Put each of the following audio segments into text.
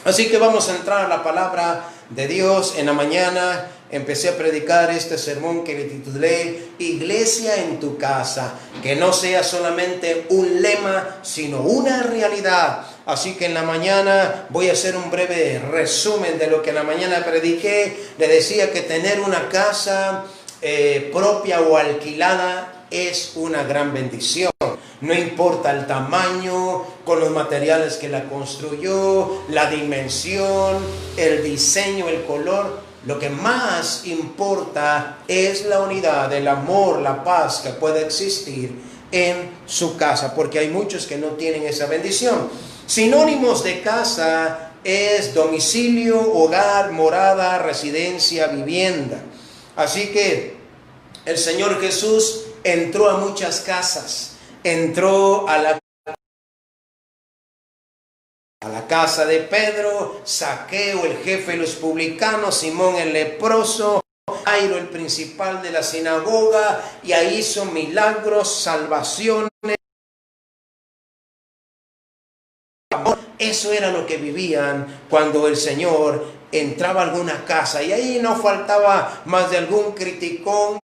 Así que vamos a entrar a la palabra de Dios. En la mañana empecé a predicar este sermón que le titulé Iglesia en tu casa, que no sea solamente un lema, sino una realidad. Así que en la mañana voy a hacer un breve resumen de lo que en la mañana prediqué. Le decía que tener una casa propia o alquilada es una gran bendición. No importa el tamaño, con los materiales que la construyó, la dimensión, el diseño, el color. Lo que más importa es la unidad, el amor, la paz que puede existir en su casa, porque hay muchos que no tienen esa bendición. Sinónimos de casa es domicilio, hogar, morada, residencia, vivienda. Así que el Señor Jesús entró a muchas casas. Entró a la casa de Pedro, Zaqueo, el jefe de los publicanos, Simón el leproso, Jairo el principal de la sinagoga, y ahí hizo milagros, salvaciones. Eso era lo que vivían cuando el Señor entraba a alguna casa, y ahí no faltaba más de algún criticón.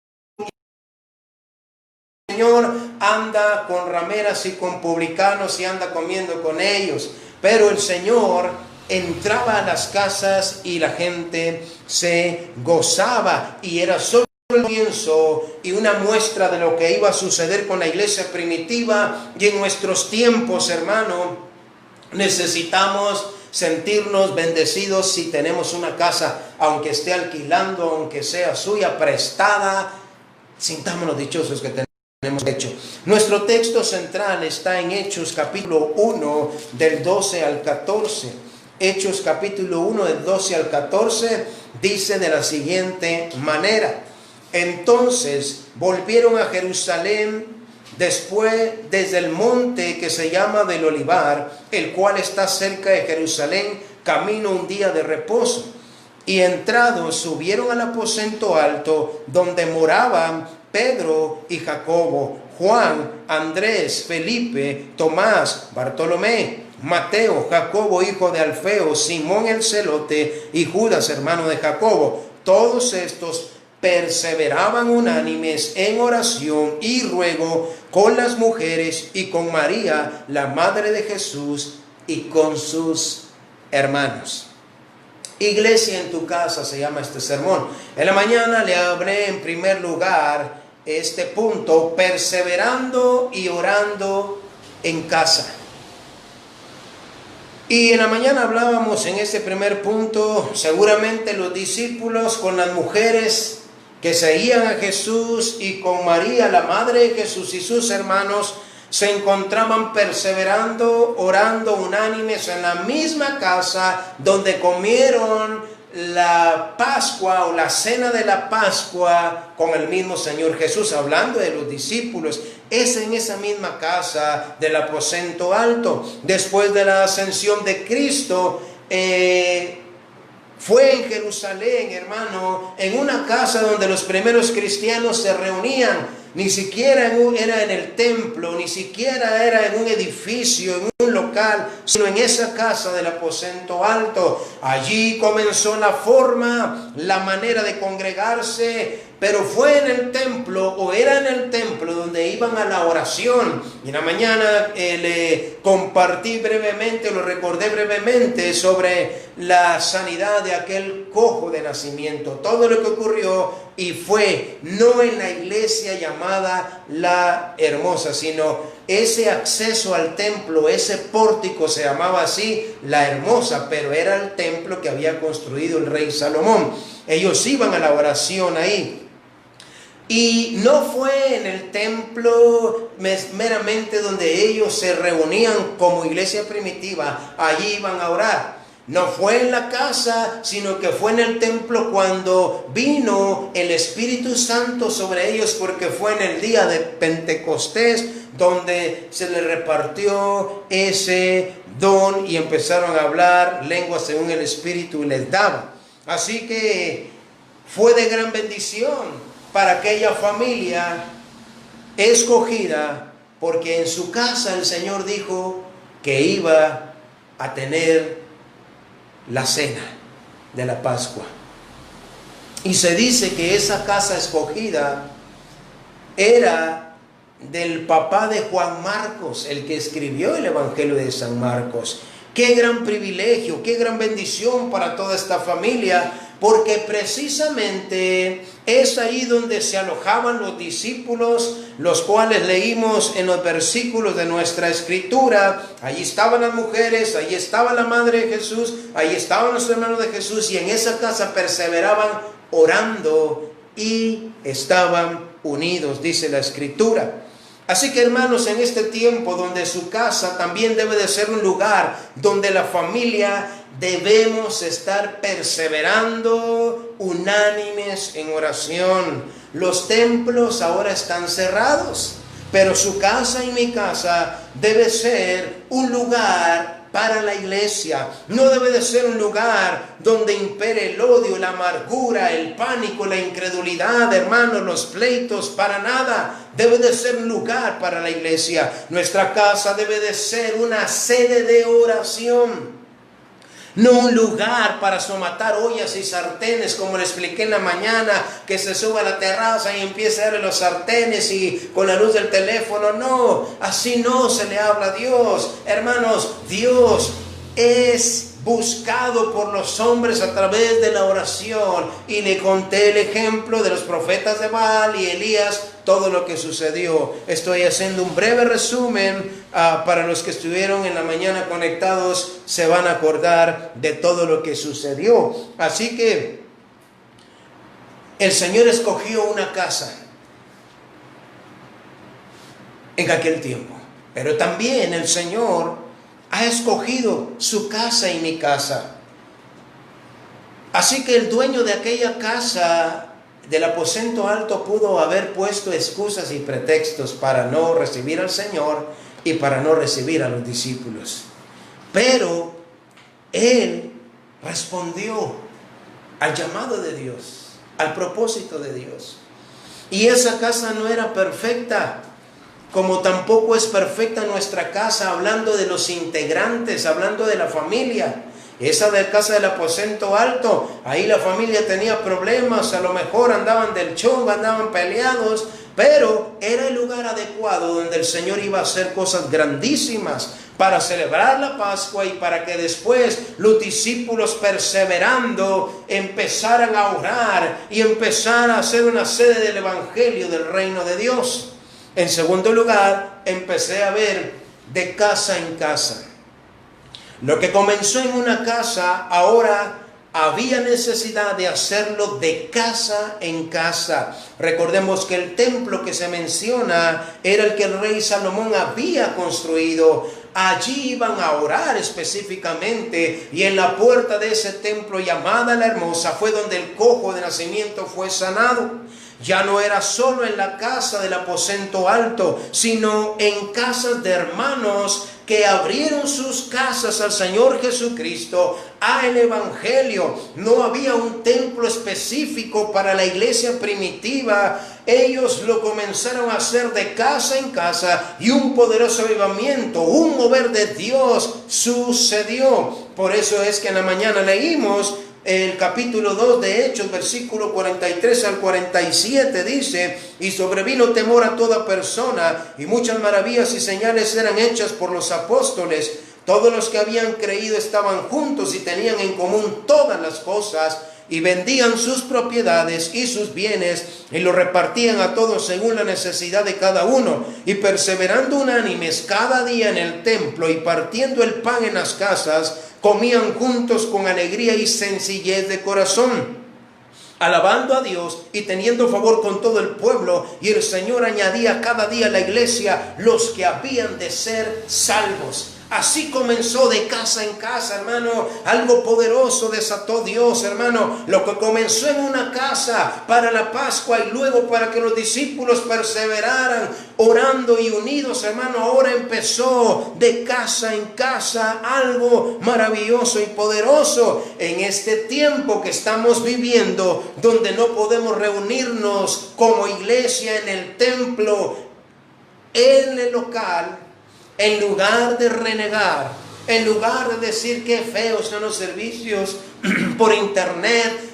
El Señor anda con rameras y con publicanos y anda comiendo con ellos, pero el Señor entraba a las casas y la gente se gozaba, y era solo el comienzo y una muestra de lo que iba a suceder con la iglesia primitiva. Y en nuestros tiempos, hermano, necesitamos sentirnos bendecidos si tenemos una casa, aunque esté alquilando, aunque sea suya, prestada. Sintámonos dichosos que tenemos hecho. Nuestro texto central está en Hechos capítulo 1 del 12 al 14. Hechos capítulo 1 del 12 al 14 dice de la siguiente manera: entonces volvieron a Jerusalén después desde el monte que se llama del Olivar, el cual está cerca de Jerusalén, camino un día de reposo. Y entrados subieron al aposento alto donde moraban Pedro y Jacobo, Juan, Andrés, Felipe, Tomás, Bartolomé, Mateo, Jacobo hijo de Alfeo, Simón el celote y Judas hermano de Jacobo. Todos estos perseveraban unánimes en oración y ruego con las mujeres y con María, la madre de Jesús, y con sus hermanos. Iglesia en tu casa se llama este sermón. En la mañana le hablé en primer lugar este punto: perseverando y orando en casa. Y en la mañana hablábamos en este primer punto, seguramente los discípulos con las mujeres que seguían a Jesús y con María, la madre de Jesús, y sus hermanos, se encontraban perseverando, orando unánimes en la misma casa donde comieron la Pascua o la cena de la Pascua con el mismo Señor Jesús. Hablando de los discípulos, es en esa misma casa del aposento alto. Después de la ascensión de Cristo, fue en Jerusalén, hermano, en una casa donde los primeros cristianos se reunían. Ni siquiera era en el templo, ni siquiera era en un edificio, en un local, sino en esa casa del aposento alto. Allí comenzó la forma, la manera de congregarse, pero fue en el templo, o era en el templo, donde iban a la oración. Y en la mañana le compartí brevemente, lo recordé brevemente sobre la sanidad de aquel cojo de nacimiento, todo lo que ocurrió, y fue no en la iglesia llamada La Hermosa, sino ese acceso al templo, ese pórtico se llamaba así, La Hermosa, pero era el templo que había construido el rey Salomón. Ellos iban a la oración ahí. Y no fue en el templo meramente donde ellos se reunían como iglesia primitiva, allí iban a orar. No fue en la casa, sino que fue en el templo cuando vino el Espíritu Santo sobre ellos, porque fue en el día de Pentecostés donde se les repartió ese don y empezaron a hablar lenguas según el Espíritu les daba. Así que fue de gran bendición para aquella familia escogida, porque en su casa el Señor dijo que iba a tener la cena de la Pascua. Y se dice que esa casa escogida era del papá de Juan Marcos, el que escribió el Evangelio de San Marcos. Qué gran privilegio, qué gran bendición para toda esta familia, porque precisamente es ahí donde se alojaban los discípulos, los cuales leímos en los versículos de nuestra escritura. Allí estaban las mujeres, allí estaba la madre de Jesús, allí estaban los hermanos de Jesús, y en esa casa perseveraban orando y estaban unidos, dice la escritura. Así que, hermanos, en este tiempo donde su casa también debe de ser un lugar donde la familia debemos estar perseverando, unánimes en oración. Los templos ahora están cerrados, pero su casa y mi casa debe ser un lugar para la iglesia. No debe de ser un lugar donde impere el odio, la amargura, el pánico, la incredulidad, hermanos, los pleitos, para nada. Debe de ser un lugar para la iglesia. Nuestra casa debe de ser una sede de oración, no un lugar para somatar ollas y sartenes, como le expliqué en la mañana, que se suba a la terraza y empieza a darle los sartenes y con la luz del teléfono. No, así no se le habla a Dios. Hermanos, Dios es buscado por los hombres a través de la oración. Y le conté el ejemplo de los profetas de Baal y Elías, todo lo que sucedió. Estoy haciendo un breve resumen. Para los que estuvieron en la mañana conectados, se van a acordar de todo lo que sucedió. Así que el Señor escogió una casa en aquel tiempo, pero también el Señor ha escogido su casa y mi casa. Así que el dueño de aquella casa, del aposento alto, pudo haber puesto excusas y pretextos para no recibir al Señor y para no recibir a los discípulos. Pero Él respondió al llamado de Dios, al propósito de Dios. Y esa casa no era perfecta, como tampoco es perfecta nuestra casa, hablando de los integrantes, hablando de la familia. Esa de casa del aposento alto, ahí la familia tenía problemas, a lo mejor andaban del chongo, andaban peleados, pero era el lugar adecuado donde el Señor iba a hacer cosas grandísimas para celebrar la Pascua y para que después los discípulos, perseverando, empezaran a orar y empezaran a hacer una sede del Evangelio del reino de Dios. En segundo lugar, empecé a ver de casa en casa. Lo que comenzó en una casa, ahora había necesidad de hacerlo de casa en casa. Recordemos que el templo que se menciona era el que el rey Salomón había construido. Allí iban a orar específicamente, y en la puerta de ese templo llamada La Hermosa fue donde el cojo de nacimiento fue sanado. Ya no era solo en la casa del aposento alto, sino en casas de hermanos que abrieron sus casas al Señor Jesucristo, al Evangelio. No había un templo específico para la iglesia primitiva. Ellos lo comenzaron a hacer de casa en casa, y un poderoso avivamiento, un mover de Dios sucedió. Por eso es que en la mañana leímos el capítulo 2 de Hechos, versículo 43 al 47, dice: y sobrevino temor a toda persona, y muchas maravillas y señales eran hechas por los apóstoles. Todos los que habían creído estaban juntos y tenían en común todas las cosas, y vendían sus propiedades y sus bienes, y los repartían a todos según la necesidad de cada uno. Y perseverando unánimes cada día en el templo, y partiendo el pan en las casas, comían juntos con alegría y sencillez de corazón, alabando a Dios y teniendo favor con todo el pueblo. Y el Señor añadía cada día a la iglesia los que habían de ser salvos. Así comenzó de casa en casa, hermano. Algo poderoso desató Dios, hermano. Lo que comenzó en una casa para la Pascua, y luego para que los discípulos perseveraran orando y unidos, hermano, ahora empezó de casa en casa. Algo maravilloso y poderoso en este tiempo que estamos viviendo, donde no podemos reunirnos como iglesia en el templo, en el local. En lugar de renegar En lugar de decir qué feos son los servicios por internet,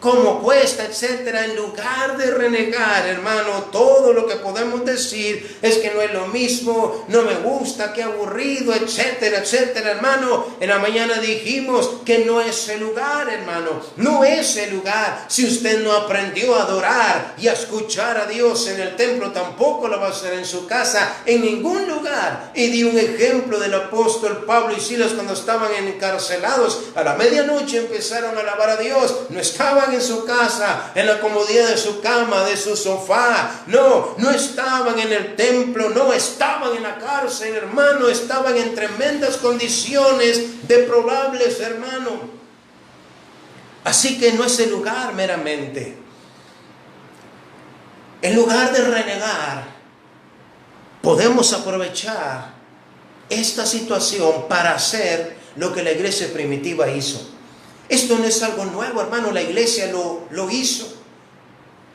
cómo cuesta, etcétera, en lugar de renegar, hermano, todo lo que podemos decir es que no es lo mismo, no me gusta, qué aburrido, etcétera, etcétera, hermano. En la mañana dijimos que no es el lugar, hermano, no es el lugar. Si usted no aprendió a adorar y a escuchar a Dios en el templo, tampoco lo va a hacer en su casa, en ningún lugar. Y di un ejemplo del apóstol Pablo y Silas cuando estaban encarcelados. A la medianoche empezaron a alabar a Dios. No estaban en su casa, en la comodidad de su cama, de su sofá. No estaban en el templo, no estaban en la cárcel, hermano. Estaban en tremendas condiciones deplorables, hermano. Así que no es el lugar meramente. En lugar de renegar, podemos aprovechar esta situación para hacer lo que la iglesia primitiva hizo. Esto no es algo nuevo, hermano, la iglesia lo hizo.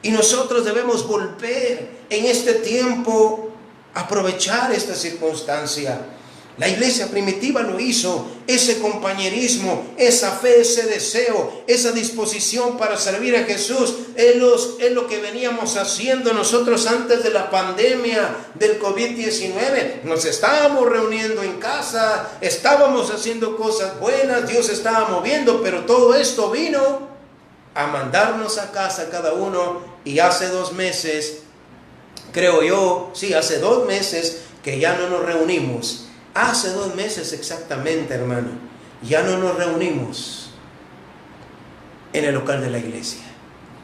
Y nosotros debemos volver en este tiempo a aprovechar esta circunstancia. La iglesia primitiva lo hizo, ese compañerismo, esa fe, ese deseo, esa disposición para servir a Jesús, es lo que veníamos haciendo nosotros antes de la pandemia del COVID-19. Nos estábamos reuniendo en casa, estábamos haciendo cosas buenas, Dios estaba moviendo, pero todo esto vino a mandarnos a casa cada uno. Y hace 2 meses, creo yo, sí, hace 2 meses que ya no nos reunimos. Hace 2 meses exactamente, hermano, ya no nos reunimos en el local de la iglesia.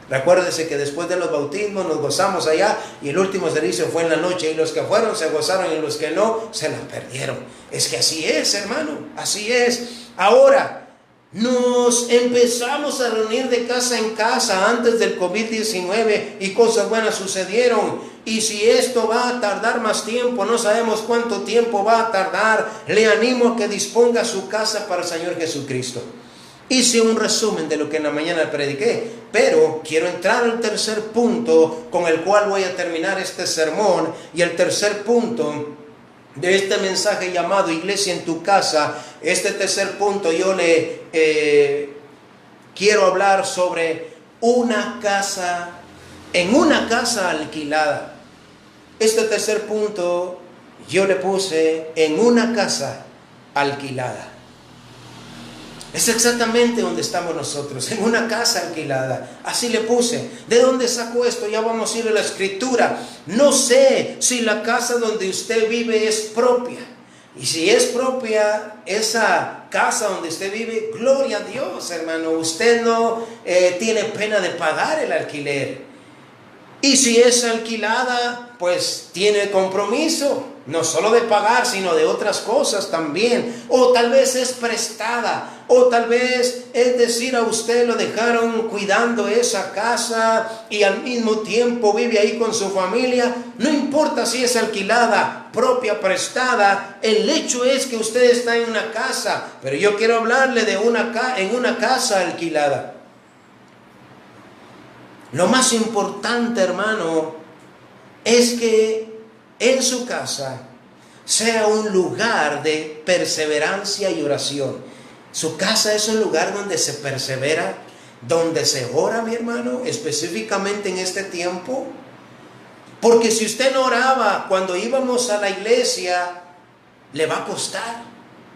Recuérdese que después de los bautismos nos gozamos allá y el último servicio fue en la noche, y los que fueron se gozaron y los que no se la perdieron. Es que así es, hermano, así es. Ahora nos empezamos a reunir de casa en casa antes del COVID-19 y cosas buenas sucedieron. Y si esto va a tardar más tiempo, no sabemos cuánto tiempo va a tardar, le animo a que disponga su casa para el Señor Jesucristo. Hice un resumen de lo que en la mañana prediqué, pero quiero entrar al tercer punto con el cual voy a terminar este sermón. Y el tercer punto de este mensaje llamado Iglesia en tu casa, este tercer punto yo le quiero hablar sobre una casa, en una casa alquilada. Este tercer punto yo le puse en una casa alquilada. Es exactamente donde estamos nosotros, en una casa alquilada. Así le puse. ¿De dónde sacó esto? Ya vamos a ir a la escritura. No sé si la casa donde usted vive es propia. Y si es propia esa casa donde usted vive, gloria a Dios, hermano. Usted no tiene pena de pagar el alquiler. Y si es alquilada, pues tiene compromiso, no solo de pagar, sino de otras cosas también. O tal vez es prestada, o tal vez, es decir, a usted lo dejaron cuidando esa casa y al mismo tiempo vive ahí con su familia. No importa si es alquilada, propia, prestada, el hecho es que usted está en una casa. Pero yo quiero hablarle de en una casa alquilada. Lo más importante, hermano, es que en su casa sea un lugar de perseverancia y oración. Su casa es un lugar donde se persevera, donde se ora, mi hermano, específicamente en este tiempo. Porque si usted no oraba cuando íbamos a la iglesia, le va a costar.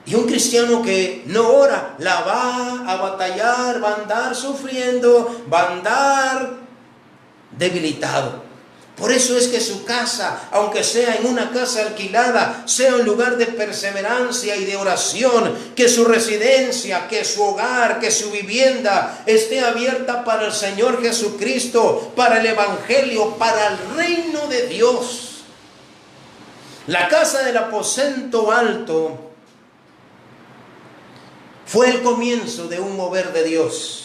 Y un cristiano que no ora, la va a batallar, va a andar sufriendo, va a andar debilitado. Por eso es que su casa, aunque sea en una casa alquilada, sea un lugar de perseverancia y de oración, que su residencia, que su hogar, que su vivienda esté abierta para el Señor Jesucristo, para el Evangelio, para el reino de Dios. La casa del aposento alto fue el comienzo de un mover de Dios.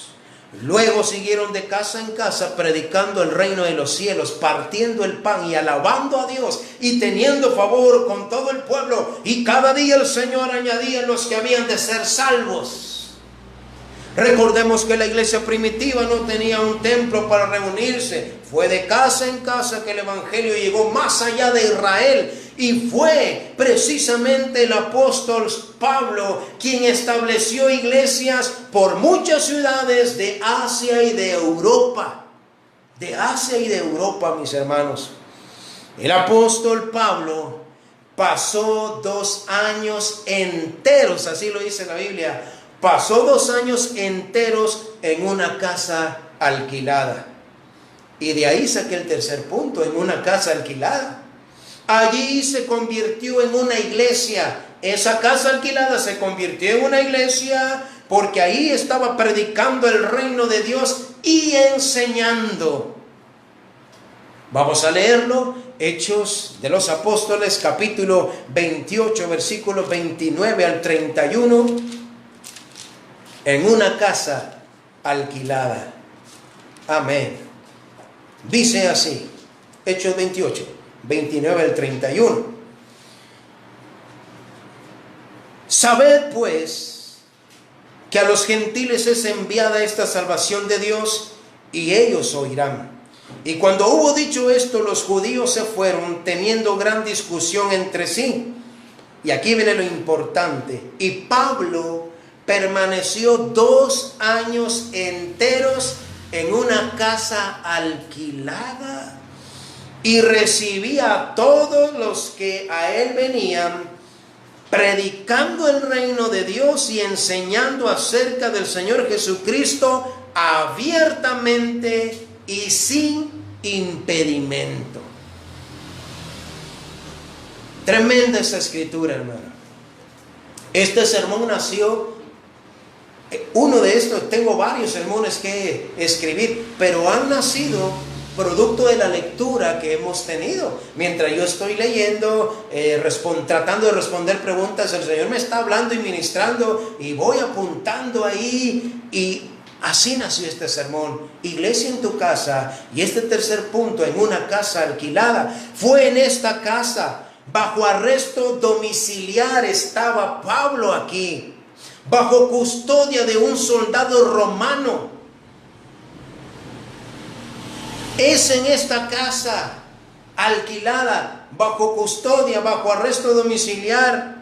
Luego siguieron de casa en casa predicando el reino de los cielos, partiendo el pan y alabando a Dios y teniendo favor con todo el pueblo. Y cada día el Señor añadía los que habían de ser salvos. Recordemos que la iglesia primitiva no tenía un templo para reunirse. Fue de casa en casa que el evangelio llegó más allá de Israel. Y fue precisamente el apóstol Pablo quien estableció iglesias por muchas ciudades de Asia y de Europa. De Asia y de Europa, mis hermanos. El apóstol Pablo pasó 2 años enteros, así lo dice la Biblia, pasó 2 años enteros en una casa alquilada. Y de ahí saqué el tercer punto, en una casa alquilada. Allí se convirtió en una iglesia. Esa casa alquilada se convirtió en una iglesia porque ahí estaba predicando el reino de Dios y enseñando. Vamos a leerlo. Hechos de los Apóstoles, capítulo 28, versículos 29 al 31. En una casa alquilada. Amén. Dice así, Hechos 28, 29 al 31. Sabed pues que a los gentiles es enviada esta salvación de Dios, y ellos oirán. Y cuando hubo dicho esto, los judíos se fueron, teniendo gran discusión entre sí. Y aquí viene lo importante. Y Pablo permaneció 2 años enteros en una casa alquilada y recibía a todos los que a él venían, predicando el reino de Dios y enseñando acerca del Señor Jesucristo abiertamente y sin impedimento. Tremenda esa escritura, hermano. Este sermón nació, uno de estos, tengo varios sermones que escribir, pero han nacido producto de la lectura que hemos tenido. Mientras yo estoy leyendo, tratando de responder preguntas, el Señor me está hablando y ministrando, y voy apuntando ahí, y así nació este sermón. Iglesia en tu casa. Y este tercer punto, en una casa alquilada. Fue en esta casa, bajo arresto domiciliar, estaba Pablo aquí, bajo custodia de un soldado romano. Es en esta casa alquilada, bajo custodia, bajo arresto domiciliar,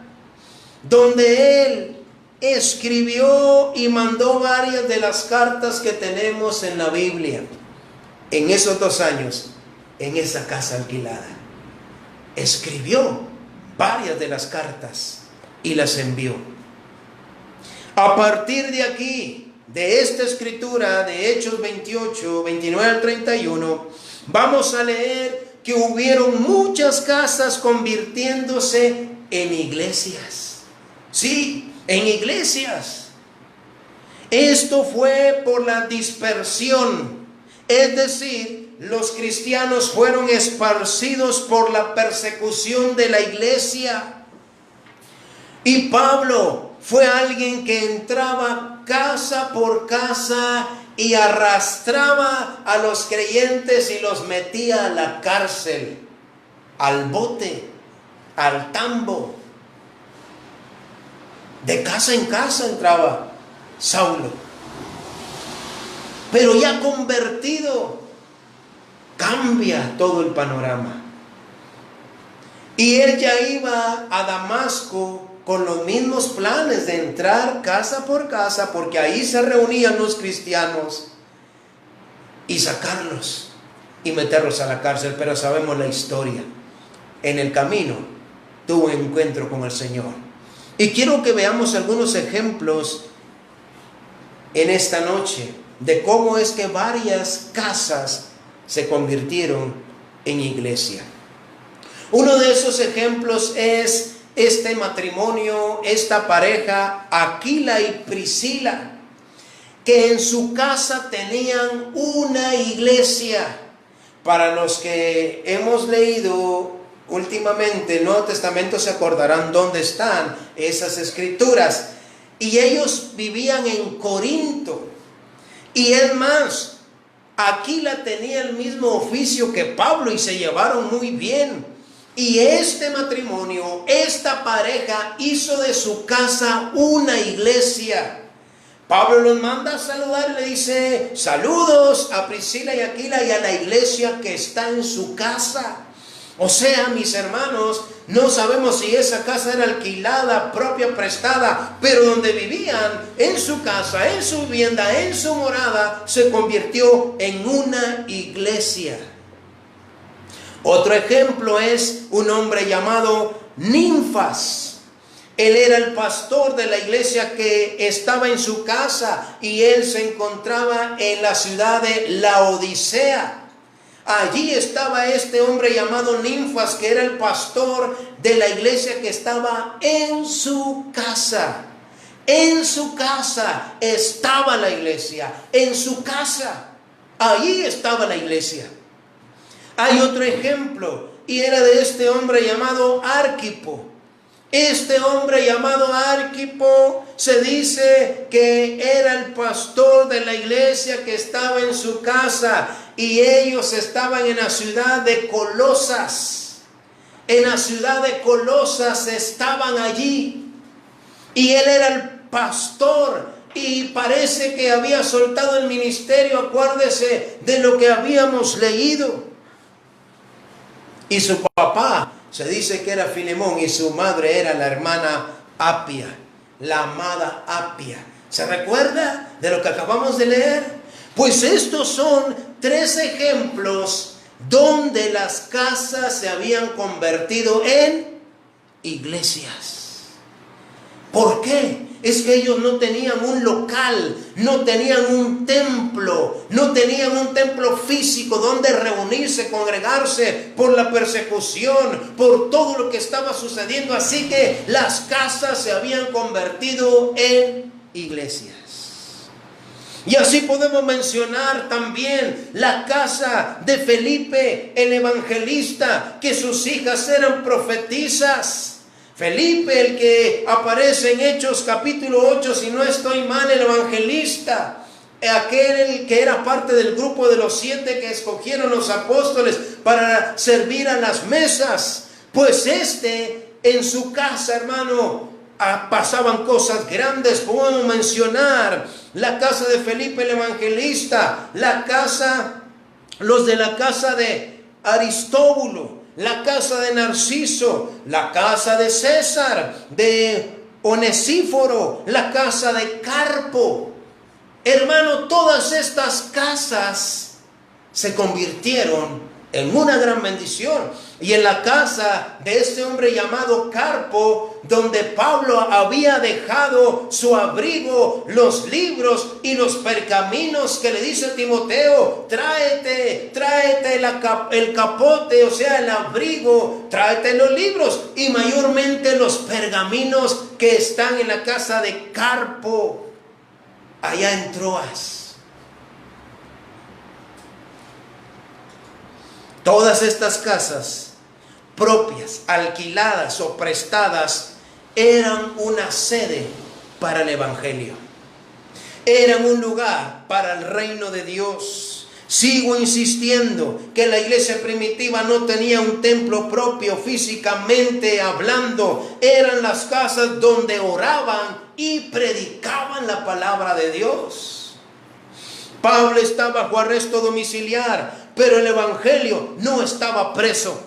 donde él escribió y mandó varias de las cartas que tenemos en la Biblia. En esos 2 años, en esa casa alquilada, escribió varias de las cartas y las envió. A partir de aquí, de esta escritura de Hechos 28, 29 al 31, vamos a leer que hubieron muchas casas convirtiéndose en iglesias. Sí, en iglesias. Esto fue por la dispersión, es decir, los cristianos fueron esparcidos por la persecución de la iglesia. Y Pablo fue alguien que entraba casa por casa y arrastraba a los creyentes y los metía a la cárcel, al bote, al tambo. De casa en casa entraba Saulo. Pero ya convertido, cambia todo el panorama. Y él ya iba a Damasco con los mismos planes de entrar casa por casa, porque ahí se reunían los cristianos, y sacarlos y meterlos a la cárcel. Pero sabemos la historia. En el camino tuvo un encuentro con el Señor. Y quiero que veamos algunos ejemplos en esta noche de cómo es que varias casas se convirtieron en iglesia. Uno de esos ejemplos es este matrimonio, esta pareja, Aquila y Priscila, que en su casa tenían una iglesia. Para los que hemos leído últimamente el Nuevo Testamento se acordarán dónde están esas escrituras. Y ellos vivían en Corinto. Y es más, Aquila tenía el mismo oficio que Pablo y se llevaron muy bien. Y este matrimonio, esta pareja, hizo de su casa una iglesia. Pablo los manda a saludar, le dice: saludos a Priscila y Aquila y a la iglesia que está en su casa. O sea, mis hermanos, no sabemos si esa casa era alquilada, propia, prestada, pero donde vivían, en su casa, en su vivienda, en su morada, se convirtió en una iglesia. Otro ejemplo es un hombre llamado Ninfas. Él era el pastor de la iglesia que estaba en su casa y él se encontraba en la ciudad de Laodicea. Allí estaba este hombre llamado Ninfas, que era el pastor de la iglesia que estaba en su casa. En su casa estaba la iglesia. En su casa. Allí estaba la iglesia. Hay otro ejemplo, y era de este hombre llamado Arquipo. Este hombre llamado Arquipo se dice que era el pastor de la iglesia que estaba en su casa, y ellos estaban en la ciudad de Colosas. En la ciudad de Colosas estaban allí, y él era el pastor, y parece que había soltado el ministerio. Acuérdese de lo que habíamos leído. Y su papá se dice que era Filemón, y su madre era la hermana Apia, la amada Apia. ¿Se recuerda de lo que acabamos de leer? Pues estos son 3 ejemplos donde las casas se habían convertido en iglesias. ¿Por qué? Es que ellos no tenían un local, no tenían un templo, no tenían un templo físico donde reunirse, congregarse por la persecución, por todo lo que estaba sucediendo. Así que las casas se habían convertido en iglesias. Y así podemos mencionar también la casa de Felipe el evangelista, que sus hijas eran profetisas. Felipe, el que aparece en Hechos capítulo 8, si no estoy mal, el evangelista, aquel que era parte del grupo de los 7 que escogieron los apóstoles para servir a las mesas. Pues en su casa, hermano, pasaban cosas grandes. Podemos mencionar la casa de Felipe el evangelista, los de la casa de Aristóbulo, la casa de Narciso, la casa de César, de Onesíforo, la casa de Carpo. Hermano, todas estas casas se convirtieron en una gran bendición. Y en la casa de este hombre llamado Carpo, donde Pablo había dejado su abrigo, los libros y los pergaminos, que le dice a Timoteo: tráete el capote, o sea, el abrigo, tráete los libros, y mayormente los pergaminos que están en la casa de Carpo, allá en Troas. Todas estas casas, propias, alquiladas o prestadas, eran una sede para el evangelio. Eran un lugar para el reino de Dios. Sigo insistiendo que la iglesia primitiva no tenía un templo propio físicamente hablando. Eran las casas donde oraban y predicaban la palabra de Dios. Pablo estaba bajo arresto domiciliar, pero el evangelio no estaba preso.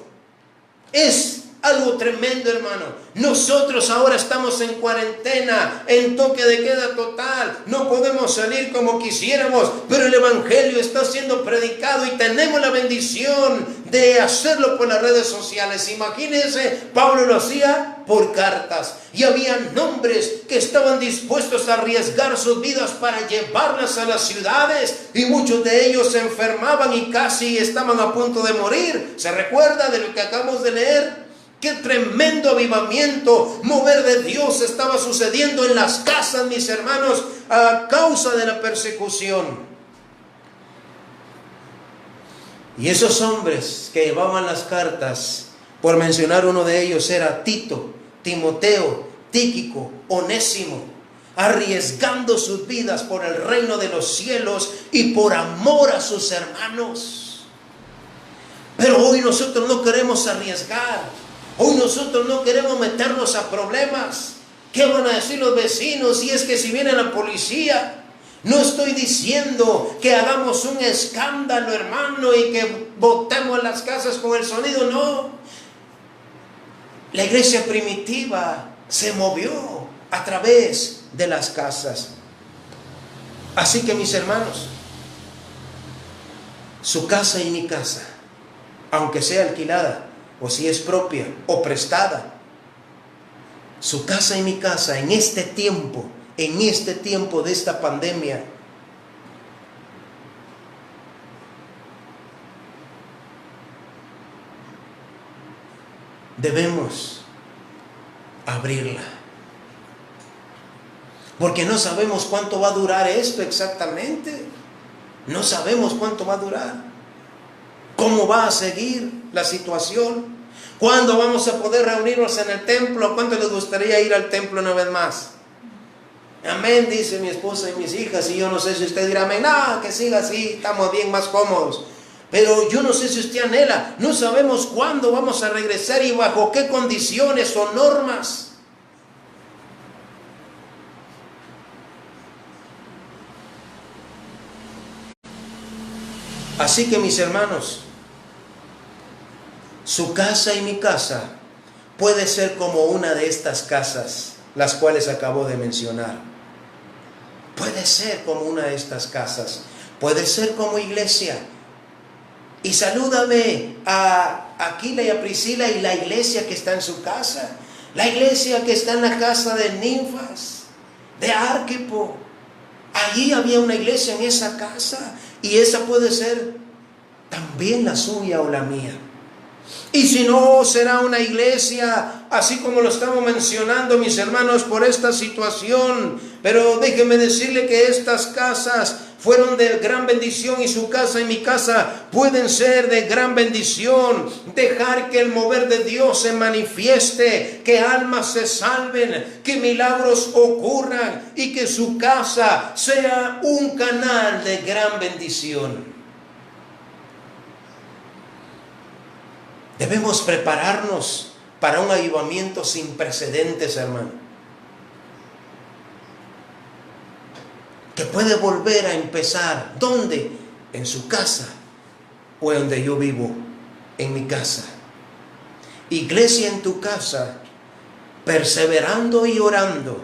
Es algo tremendo, hermano. Nosotros ahora estamos en cuarentena, en toque de queda total. No podemos salir como quisiéramos, pero el evangelio está siendo predicado y tenemos la bendición de hacerlo por las redes sociales. Imagínense, Pablo lo hacía por cartas, y había nombres que estaban dispuestos a arriesgar sus vidas para llevarlas a las ciudades, y muchos de ellos se enfermaban y casi estaban a punto de morir. ¿Se recuerda de lo que acabamos de leer? Qué tremendo avivamiento, mover de Dios estaba sucediendo en las casas, mis hermanos, a causa de la persecución. Y esos hombres que llevaban las cartas, por mencionar uno de ellos, era Tito, Timoteo, Tíquico, Onésimo, arriesgando sus vidas por el reino de los cielos y por amor a sus hermanos. Pero hoy nosotros no queremos arriesgar. Hoy nosotros no queremos meternos a problemas. ¿Qué van a decir los vecinos? Si es que si viene la policía, No estoy diciendo que hagamos un escándalo, hermano, y que botemos las casas con el sonido, no. La iglesia primitiva se movió a través de las casas. Así que, mis hermanos, su casa y mi casa, aunque sea alquilada, o si es propia o prestada, su casa y mi casa en este tiempo de esta pandemia, debemos abrirla. Porque no sabemos cuánto va a durar esto exactamente. No sabemos cuánto va a durar. ¿Cómo va a seguir la situación? ¿Cuándo vamos a poder reunirnos en el templo? ¿Cuánto les gustaría ir al templo una vez más? Amén, dice mi esposa y mis hijas. Y yo no sé si usted dirá amén. No, que siga así, estamos bien, más cómodos. Pero yo no sé si usted anhela. No sabemos cuándo vamos a regresar y bajo qué condiciones o normas. Así que, mis hermanos, su casa y mi casa puede ser como una de estas casas, las cuales acabo de mencionar. Puede ser como una de estas casas. Puede ser como iglesia. Y salúdame a Aquila y a Priscila y la iglesia que está en su casa. La iglesia que está en la casa de Ninfas, de Arquipo. Allí había una iglesia en esa casa. Y esa puede ser también la suya o la mía. Y si no, será una iglesia, así como lo estamos mencionando, mis hermanos, por esta situación. Pero déjeme decirle que estas casas fueron de gran bendición y su casa y mi casa pueden ser de gran bendición. Dejar que el mover de Dios se manifieste, que almas se salven, que milagros ocurran y que su casa sea un canal de gran bendición. Debemos prepararnos para un avivamiento sin precedentes, hermano. Que puede volver a empezar. ¿Dónde? En su casa o en donde yo vivo, en mi casa. Iglesia en tu casa, perseverando y orando,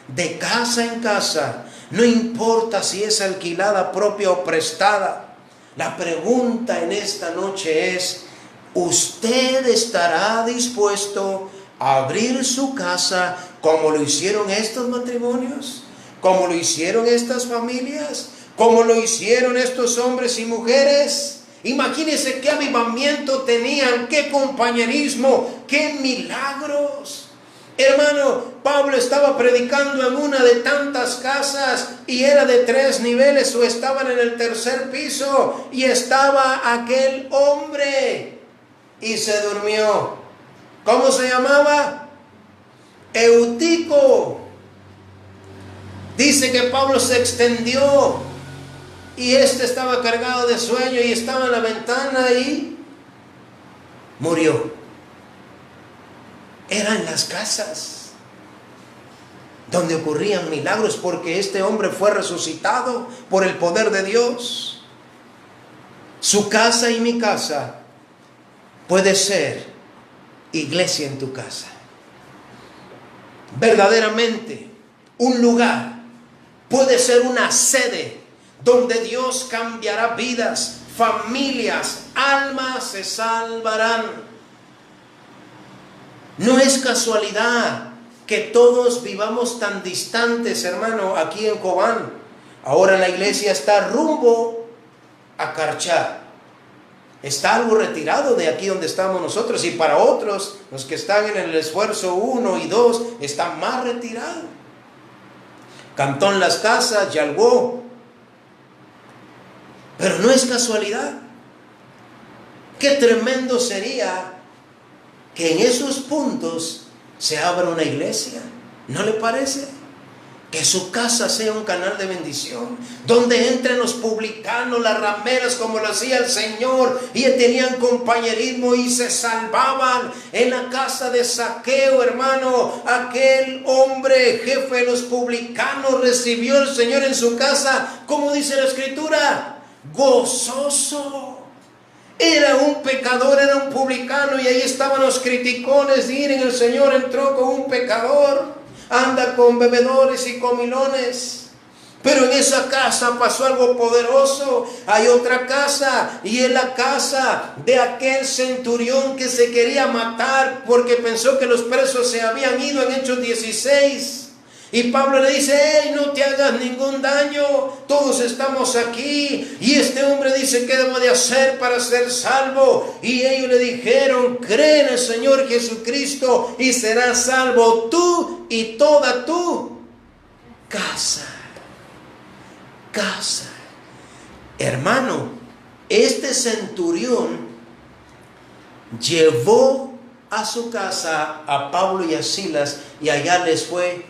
de casa en casa, no importa si es alquilada, propia o prestada. La pregunta en esta noche es: ¿usted estará dispuesto a abrir su casa como lo hicieron estos matrimonios? ¿Como lo hicieron estas familias? ¿Como lo hicieron estos hombres y mujeres? Imagínense qué avivamiento tenían, qué compañerismo, qué milagros. Hermano, Pablo estaba predicando en una de tantas casas y era de 3 niveles o estaban en el 3er piso y estaba aquel hombre. Y se durmió. ¿Cómo se llamaba? Eutico. Dice que Pablo se extendió y estaba cargado de sueño y estaba en la ventana y murió. Eran las casas donde ocurrían milagros, porque este hombre fue resucitado por el poder de Dios. Su casa y mi casa puede ser iglesia en tu casa. Verdaderamente, un lugar puede ser una sede donde Dios cambiará vidas, familias, almas se salvarán. No es casualidad que todos vivamos tan distantes, hermano, aquí en Cobán. Ahora la iglesia está rumbo a Carchá. Está algo retirado de aquí donde estamos nosotros, y para otros, los que están en el esfuerzo 1 y 2, está más retirado. Cantón Las Casas, Yalgó. Pero no es casualidad. Qué tremendo sería que en esos puntos se abra una iglesia. ¿No le parece? Que su casa sea un canal de bendición, donde entren los publicanos, las rameras, como lo hacía el Señor, y tenían compañerismo y se salvaban. En la casa de Zaqueo, hermano, aquel hombre, jefe de los publicanos, recibió al Señor en su casa, como dice la Escritura, gozoso. Era un pecador, era un publicano, y ahí estaban los criticones. Miren, el Señor entró con un pecador, anda con bebedores y comilones. Pero en esa casa pasó algo poderoso. Hay otra casa, y es la casa de aquel centurión que se quería matar porque pensó que los presos se habían ido en Hechos 16. Y Pablo le dice: hey, no te hagas ningún daño, todos estamos aquí. Y este hombre dice: ¿qué debo de hacer para ser salvo? Y ellos le dijeron: cree en el Señor Jesucristo y serás salvo tú y toda tu casa. Hermano, este centurión llevó a su casa a Pablo y a Silas, y allá les fue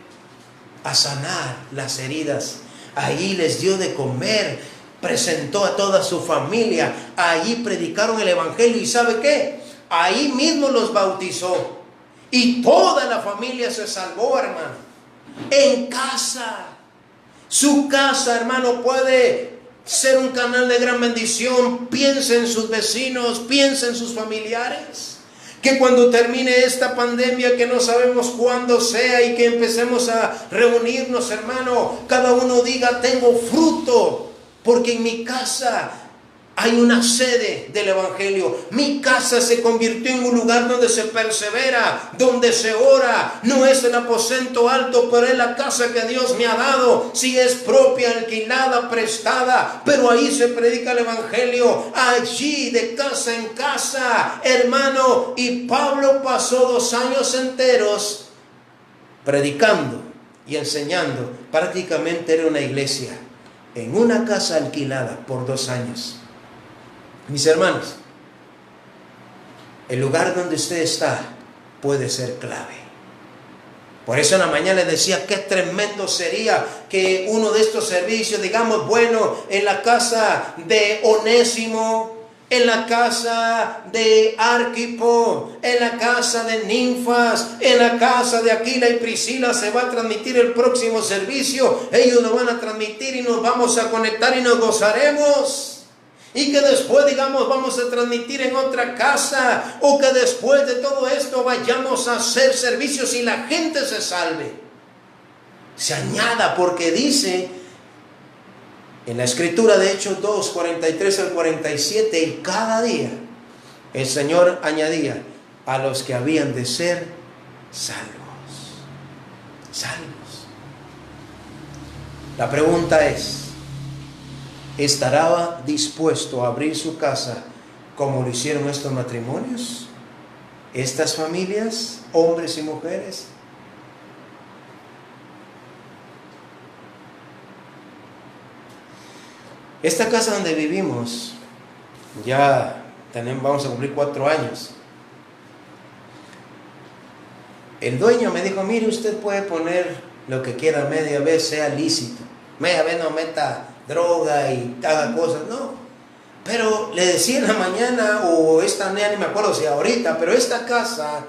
a sanar las heridas. Ahí les dio de comer, presentó a toda su familia, ahí predicaron el evangelio. ¿Y sabe qué? Ahí mismo los bautizó, y toda la familia se salvó, hermano. En casa. Su casa, hermano, puede ser un canal de gran bendición. Piensa en sus vecinos, piensa en sus familiares. Que cuando termine esta pandemia, que no sabemos cuándo sea, y que empecemos a reunirnos, hermano, cada uno diga: tengo fruto, porque en mi casa hay una sede del evangelio. Mi casa se convirtió en un lugar donde se persevera, donde se ora. No es el aposento alto, pero es la casa que Dios me ha dado. Si es propia, alquilada, prestada, pero ahí se predica el evangelio. Allí, de casa en casa, hermano. Y Pablo pasó 2 años enteros predicando y enseñando. Prácticamente era una iglesia en una casa alquilada por 2 años. Mis hermanos, el lugar donde usted está puede ser clave. Por eso en la mañana les decía: qué tremendo sería que uno de estos servicios, digamos, bueno, en la casa de Onésimo, en la casa de Arquipo, en la casa de Ninfas, en la casa de Aquila y Priscila se va a transmitir el próximo servicio. Ellos lo van a transmitir y nos vamos a conectar y nos gozaremos. Y que después, digamos, vamos a transmitir en otra casa, o que después de todo esto vayamos a hacer servicios y la gente se salve, se añada, porque dice en la Escritura de Hechos 2, 43 al 47, y cada día el Señor añadía a los que habían de ser salvos. La pregunta es: ¿estará dispuesto a abrir su casa como lo hicieron estos matrimonios? Estas familias, hombres y mujeres. Esta casa donde vivimos, ya vamos a cumplir 4 años. El dueño me dijo: mire, usted puede poner lo que quiera, media vez sea lícito, media vez no meta droga y haga cosas, no. Pero le decía en la mañana, o esta mañana, ni me acuerdo si ahorita, pero esta casa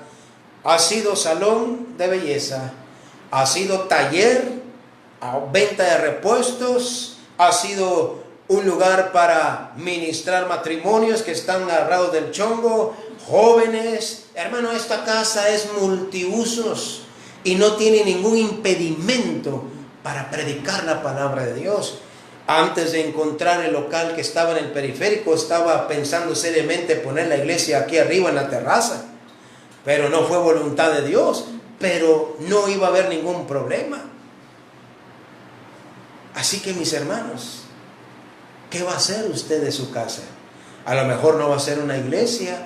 ha sido salón de belleza, ha sido taller, venta de repuestos, ha sido un lugar para ministrar matrimonios que están agarrados del chongo, jóvenes. Hermano, esta casa es multiusos y no tiene ningún impedimento para predicar la palabra de Dios. Antes de encontrar el local que estaba en el periférico, estaba pensando seriamente poner la iglesia aquí arriba en la terraza, pero no fue voluntad de Dios. Pero no iba a haber ningún problema. Así que, mis hermanos, ¿qué va a hacer usted de su casa? A lo mejor no va a ser una iglesia.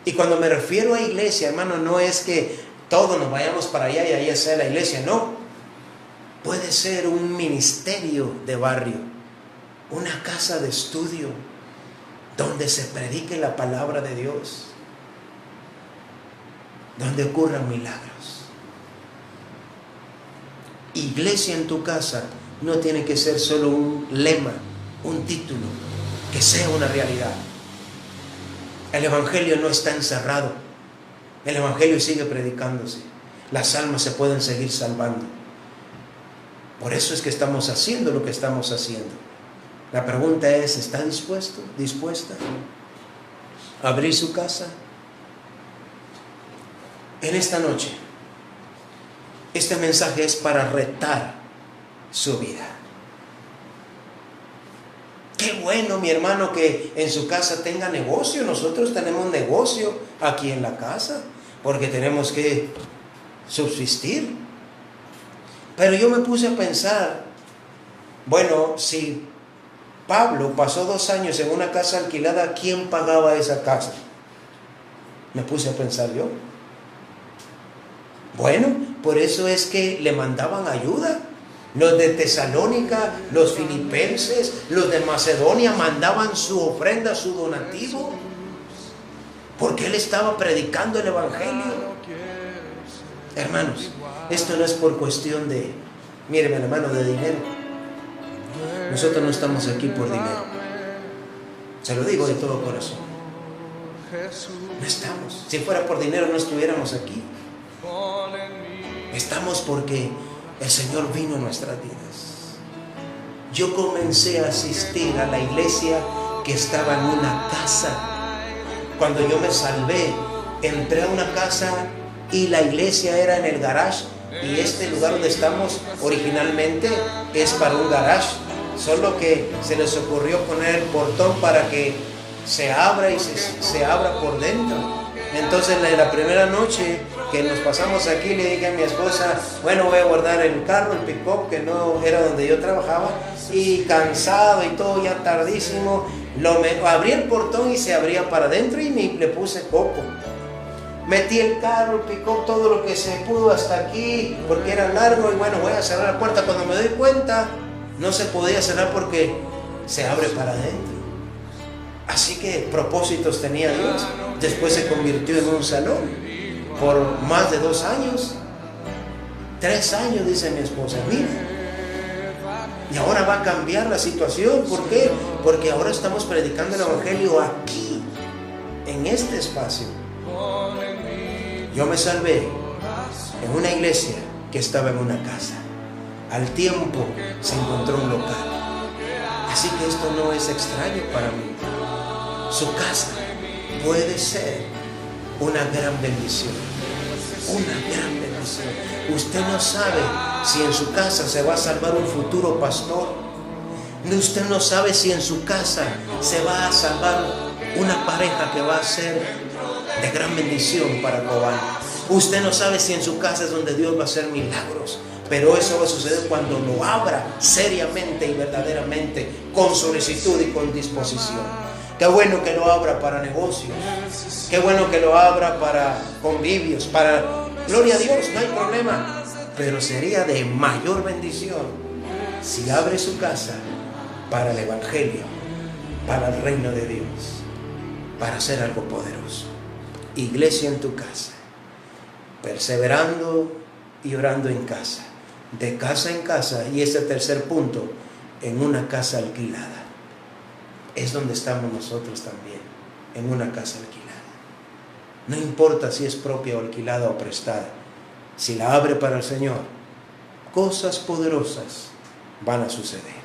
Y cuando me refiero a iglesia, hermano, no es que todos nos vayamos para allá y ahí sea la iglesia, no. Puede ser un ministerio de barrio, una casa de estudio donde se predique la palabra de Dios, donde ocurran milagros. Iglesia en tu casa no tiene que ser solo un lema, un título, que sea una realidad. El Evangelio no está encerrado. El Evangelio sigue predicándose. Las almas se pueden seguir salvando. Por eso es que estamos haciendo lo que estamos haciendo. La pregunta es, ¿está dispuesto, dispuesta a abrir su casa? En esta noche, este mensaje es para retar su vida. Qué bueno, mi hermano, que en su casa tenga negocio. Nosotros tenemos negocio aquí en la casa, porque tenemos que subsistir. Pero yo me puse a pensar, bueno, si Pablo pasó 2 años en una casa alquilada, ¿quién pagaba esa casa? Me puse a pensar yo. Bueno, por eso es que le mandaban ayuda. Los de Tesalónica, los filipenses, los de Macedonia mandaban su ofrenda, su donativo, porque él estaba predicando el Evangelio. Hermanos, esto no es por cuestión de, míreme hermano, de dinero. Nosotros no estamos aquí por dinero. Se lo digo de todo corazón. No estamos. Si fuera por dinero no estuviéramos aquí. Estamos porque el Señor vino a nuestras vidas. Yo comencé a asistir a la iglesia que estaba en una casa. Cuando yo me salvé, entré a una casa y la iglesia era en el garage. Y este lugar donde estamos originalmente es para un garage. Solo que se les ocurrió poner el portón para que se abra y se abra por dentro. Entonces la primera noche que nos pasamos aquí, le dije a mi esposa, bueno, voy a guardar el carro, el pick-up, que no era donde yo trabajaba, y cansado y todo ya tardísimo, abrí el portón y se abría para adentro y le puse coco. Metí el carro, el pick-up, todo lo que se pudo hasta aquí, porque era largo, y bueno, voy a cerrar la puerta. Cuando me doy cuenta, no se podía cerrar porque se abre para adentro. Así que propósitos tenía Dios. Después se convirtió en un salón por más de 2 años. 3 años, dice mi esposa. Mira, y ahora va a cambiar la situación. ¿Por qué? Porque ahora estamos predicando el Evangelio aquí, en este espacio. Yo me salvé en una iglesia que estaba en una casa. Al tiempo se encontró un local. Así que esto no es extraño para mí. Su casa puede ser una gran bendición. Una gran bendición. Usted no sabe si en su casa se va a salvar un futuro pastor. Usted no sabe si en su casa se va a salvar una pareja que va a ser de gran bendición para Cobán. Usted no sabe si en su casa es donde Dios va a hacer milagros. Pero eso va a suceder cuando lo abra seriamente y verdaderamente, con solicitud y con disposición. Qué bueno que lo abra para negocios. Qué bueno que lo abra para convivios, para... Gloria a Dios, no hay problema. Pero sería de mayor bendición si abre su casa para el Evangelio, para el reino de Dios, para hacer algo poderoso. Iglesia en tu casa, perseverando y orando en casa, de casa en casa. Y ese tercer punto, en una casa alquilada. Es donde estamos nosotros también, en una casa alquilada. No importa si es propia o alquilada o prestada, si la abre para el Señor, cosas poderosas van a suceder.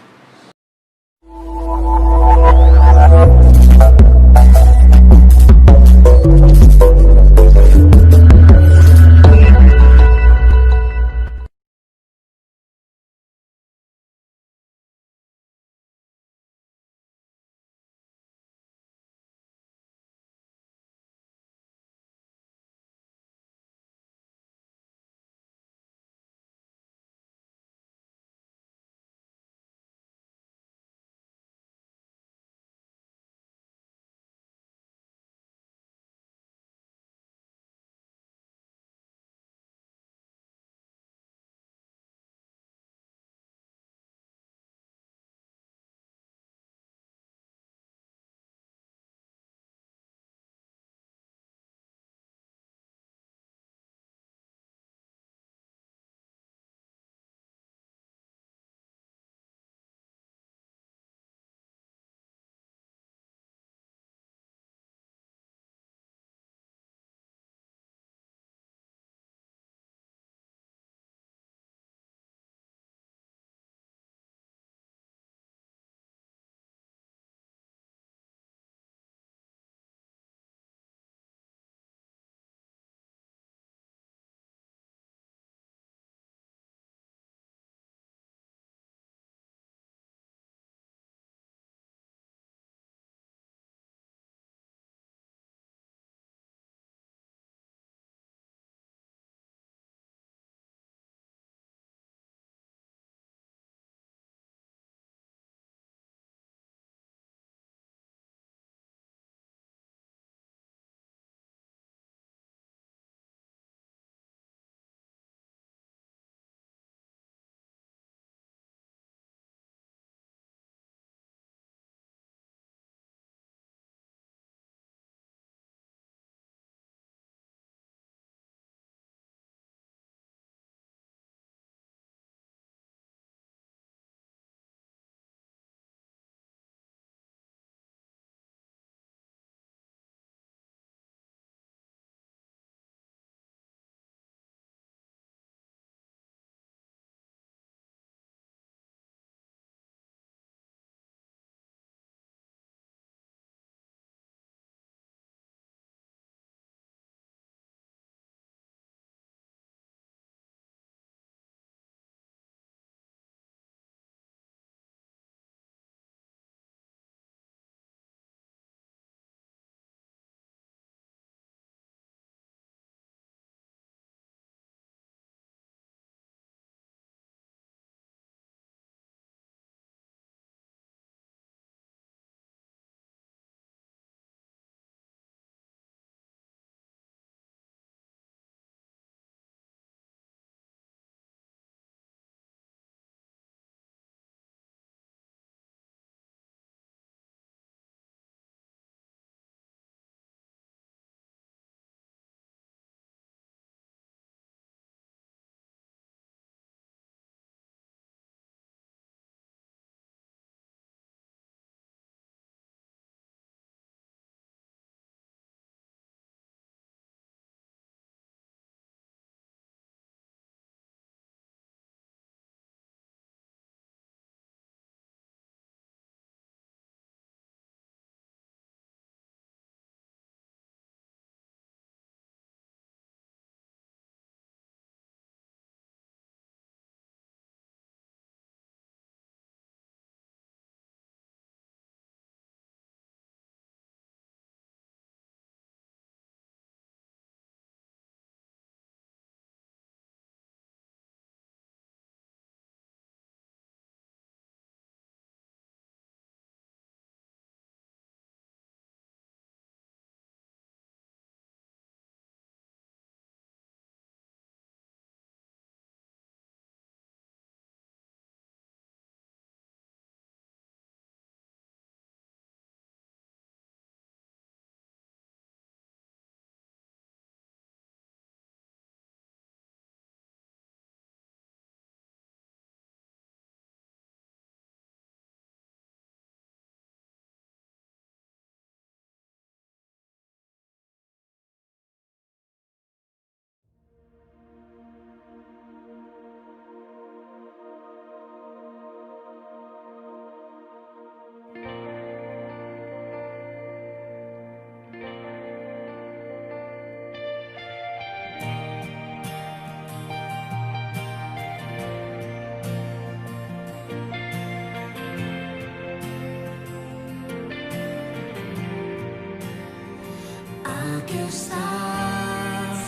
estás,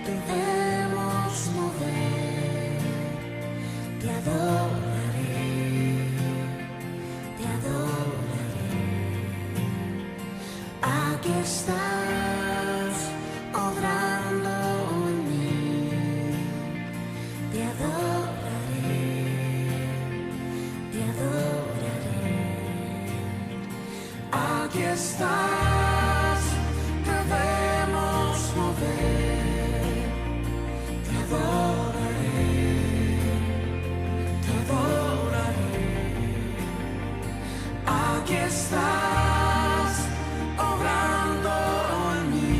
debemos mover. Te adoraré, te adoraré. Aquí estás, obrando en mí. Te adoraré, te adoraré. Aquí estás, debemos mover. Te adoraré, te adoraré. Aquí estás, obrando en mí.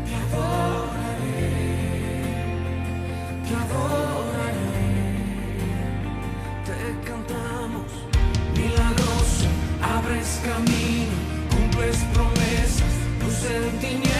Te adoraré, te adoraré. Te cantamos, milagroso, abres camino, cumples promesas, luz en tinieblas.